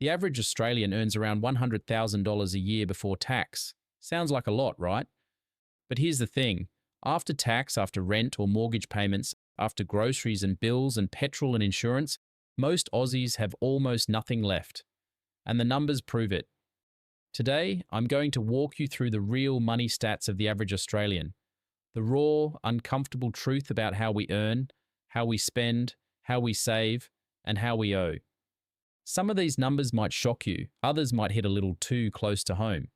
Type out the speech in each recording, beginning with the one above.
The average Australian earns around $100,000 a year before tax. Sounds like a lot, right? But here's the thing. After tax, after rent or mortgage payments, after groceries and bills and petrol and insurance, most Aussies have almost nothing left. And the numbers prove it. Today, I'm going to walk you through the real money stats of the average Australian. The raw, uncomfortable truth about how we earn, how we spend, how we save, and how we owe. Some of these numbers might shock you, others might hit a little too close to home.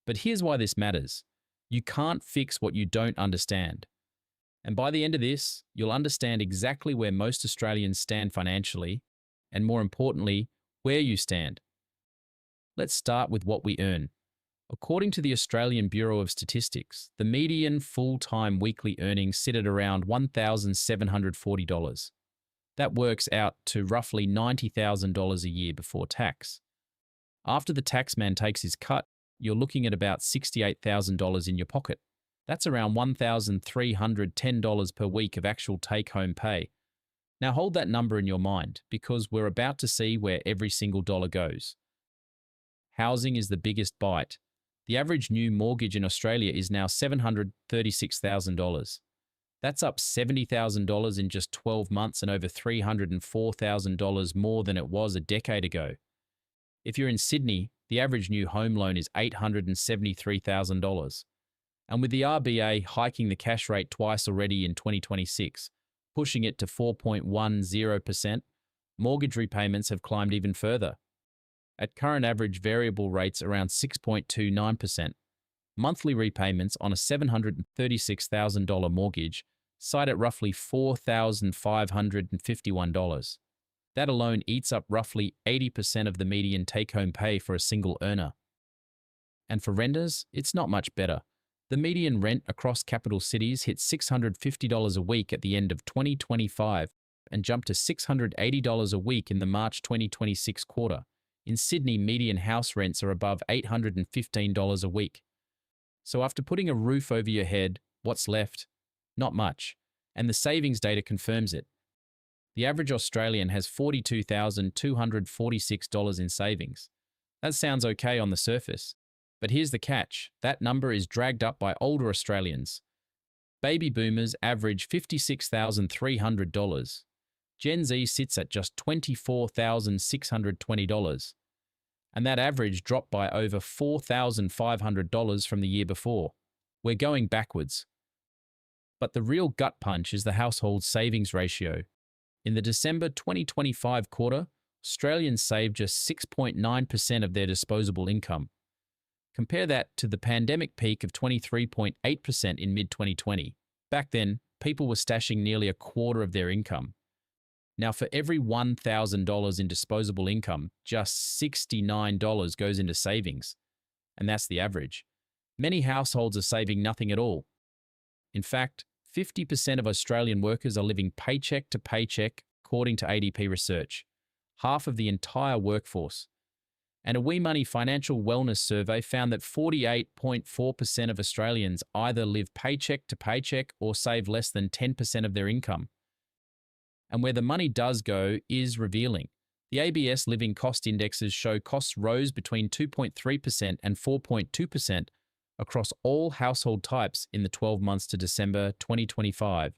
But here's why this matters. You can't fix what you don't understand. And by the end of this, you'll understand exactly where most Australians stand financially, and more importantly, where you stand. Let's start with what we earn. According to the Australian Bureau of Statistics, the median full-time weekly earnings sit at around $1,740. That works out to roughly $90,000 a year before tax. After the taxman takes his cut, you're looking at about $68,000 in your pocket. That's around $1,310 per week of actual take-home pay. Now hold that number in your mind, because we're about to see where every single dollar goes. Housing is the biggest bite. The average new mortgage in Australia is now $736,000. That's up $70,000 in just 12 months and over $304,000 more than it was a decade ago. If you're in Sydney, the average new home loan is $873,000. And with the RBA hiking the cash rate twice already in 2026, pushing it to 4.10%, mortgage repayments have climbed even further. At current average variable rates around 6.29%, monthly repayments on a $736,000 mortgage cite at roughly $4,551. That alone eats up roughly 80% of the median take-home pay for a single earner. And for renters, it's not much better. The median rent across capital cities hit $650 a week at the end of 2025 and jumped to $680 a week in the March 2026 quarter. In Sydney, median house rents are above $815 a week. So after putting a roof over your head, what's left? Not much. And the savings data confirms it. The average Australian has $42,246 in savings. That sounds okay on the surface. But here's the catch. That number is dragged up by older Australians. Baby boomers average $56,300. Gen Z sits at just $24,620. And that average dropped by over $4,500 from the year before. We're going backwards. But the real gut punch is the household savings ratio. In the December 2025 quarter, Australians saved just 6.9% of their disposable income. Compare that to the pandemic peak of 23.8% in mid-2020. Back then, people were stashing nearly a quarter of their income. Now, for every $1,000 in disposable income, just $69 goes into savings. And that's the average. Many households are saving nothing at all. In fact, 50% of Australian workers are living paycheck to paycheck, according to ADP research. Half of the entire workforce. And a WeMoney financial wellness survey found that 48.4% of Australians either live paycheck to paycheck or save less than 10% of their income. And where the money does go is revealing. The ABS living cost indexes show costs rose between 2.3% and 4.2% across all household types in the 12 months to December 2025.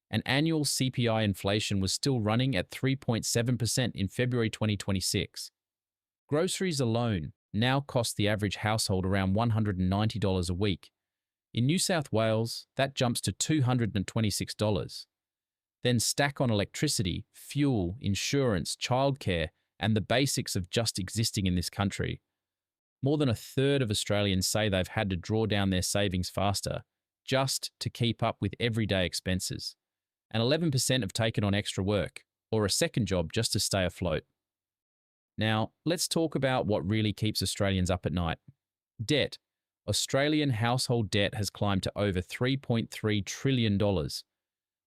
And annual CPI inflation was still running at 3.7% in February 2026. Groceries alone now cost the average household around $190 a week. In New South Wales, that jumps to $226. Then stack on electricity, fuel, insurance, childcare, and the basics of just existing in this country. More than a third of Australians say they've had to draw down their savings faster, just to keep up with everyday expenses. And 11% have taken on extra work, or a second job just to stay afloat. Now, let's talk about what really keeps Australians up at night. Debt. Australian household debt has climbed to over $3.3 trillion.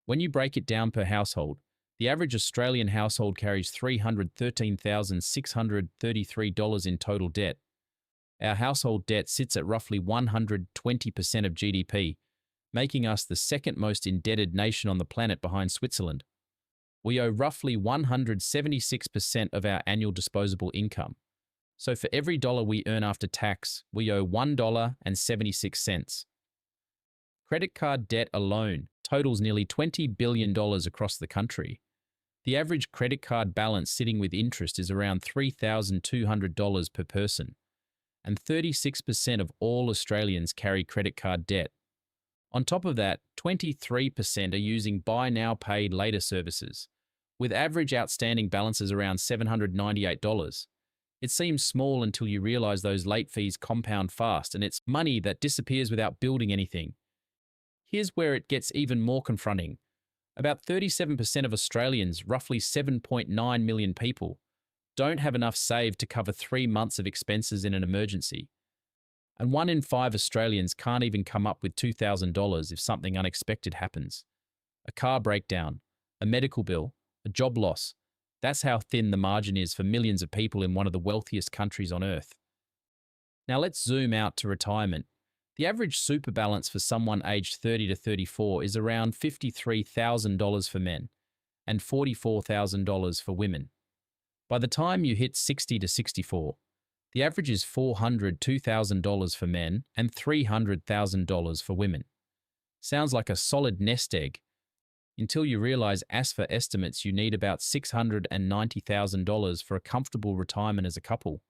When you break it down per household, the average Australian household carries $313,633 in total debt. Our household debt sits at roughly 120% of GDP, making us the second most indebted nation on the planet behind Switzerland. We owe roughly 176% of our annual disposable income. So for every dollar we earn after tax, we owe $1.76. Credit card debt alone totals nearly $20 billion across the country. The average credit card balance sitting with interest is around $3,200 per person, and 36% of all Australians carry credit card debt. On top of that, 23% are using buy now, pay later services, with average outstanding balances around $798. It seems small until you realize those late fees compound fast, and it's money that disappears without building anything. Here's where it gets even more confronting. About 37% of Australians, roughly 7.9 million people, don't have enough saved to cover 3 months of expenses in an emergency. And 1 in 5 Australians can't even come up with $2,000 if something unexpected happens. A car breakdown, a medical bill, a job loss. That's how thin the margin is for millions of people in one of the wealthiest countries on earth. Now let's zoom out to retirement. The average super balance for someone aged 30 to 34 is around $53,000 for men and $44,000 for women. By the time you hit 60 to 64, the average is $402,000 for men and $300,000 for women. Sounds like a solid nest egg, until you realize as for estimates you need about $690,000 for a comfortable retirement as a couple.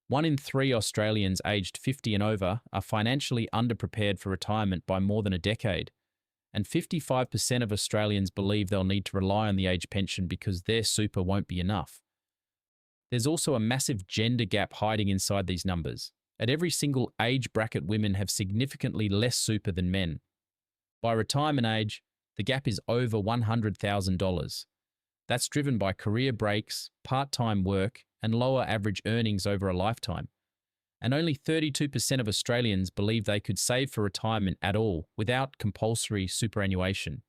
1 in 3 Australians aged 50 and over are financially underprepared for retirement by more than a decade, and 55% of Australians believe they'll need to rely on the age pension because their super won't be enough. There's also a massive gender gap hiding inside these numbers. At every single age bracket, women have significantly less super than men. By retirement age, the gap is over $100,000. That's driven by career breaks, part-time work, and lower average earnings over a lifetime. And only 32% of Australians believe they could save for retirement at all without compulsory superannuation.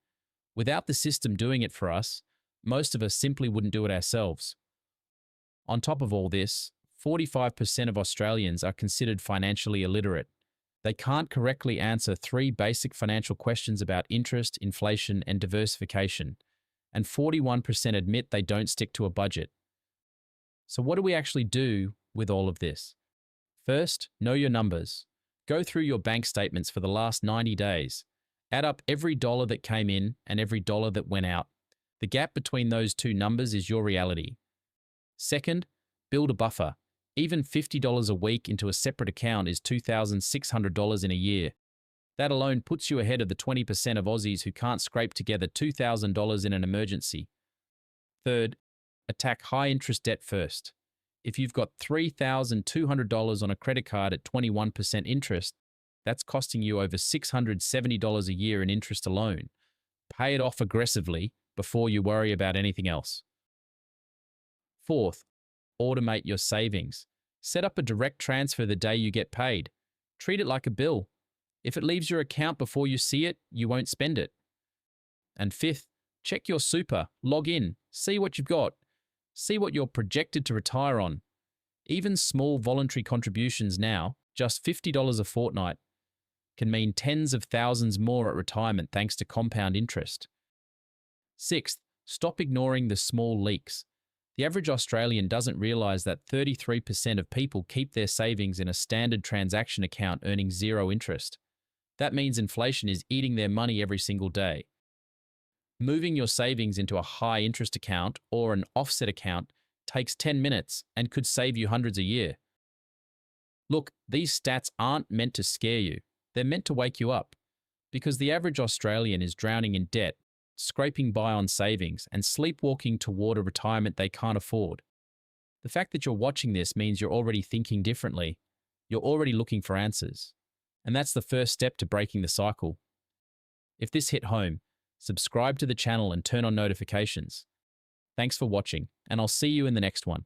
Without the system doing it for us, most of us simply wouldn't do it ourselves. On top of all this, 45% of Australians are considered financially illiterate. They can't correctly answer 3 basic financial questions about interest, inflation, and diversification, and 41% admit they don't stick to a budget. So what do we actually do with all of this? First, know your numbers. Go through your bank statements for the last 90 days. Add up every dollar that came in and every dollar that went out. The gap between those two numbers is your reality. Second, build a buffer. Even $50 a week into a separate account is $2,600 in a year. That alone puts you ahead of the 20% of Aussies who can't scrape together $2,000 in an emergency. Third, attack high-interest debt first. If you've got $3,200 on a credit card at 21% interest, that's costing you over $670 a year in interest alone. Pay it off aggressively before you worry about anything else. Fourth, automate your savings. Set up a direct transfer the day you get paid. Treat it like a bill. If it leaves your account before you see it, you won't spend it. And fifth, check your super, log in, see what you've got. See what you're projected to retire on. Even small voluntary contributions now, just $50 a fortnight, can mean tens of thousands more at retirement thanks to compound interest. Sixth, stop ignoring the small leaks. The average Australian doesn't realise that 33% of people keep their savings in a standard transaction account earning 0 interest. That means inflation is eating their money every single day. Moving your savings into a high-interest account or an offset account takes 10 minutes and could save you hundreds a year. Look, these stats aren't meant to scare you. They're meant to wake you up. Because the average Australian is drowning in debt, scraping by on savings, and sleepwalking toward a retirement they can't afford. The fact that you're watching this means you're already thinking differently. You're already looking for answers. And that's the first step to breaking the cycle. If this hit home, subscribe to the channel and turn on notifications. Thanks for watching, and I'll see you in the next one.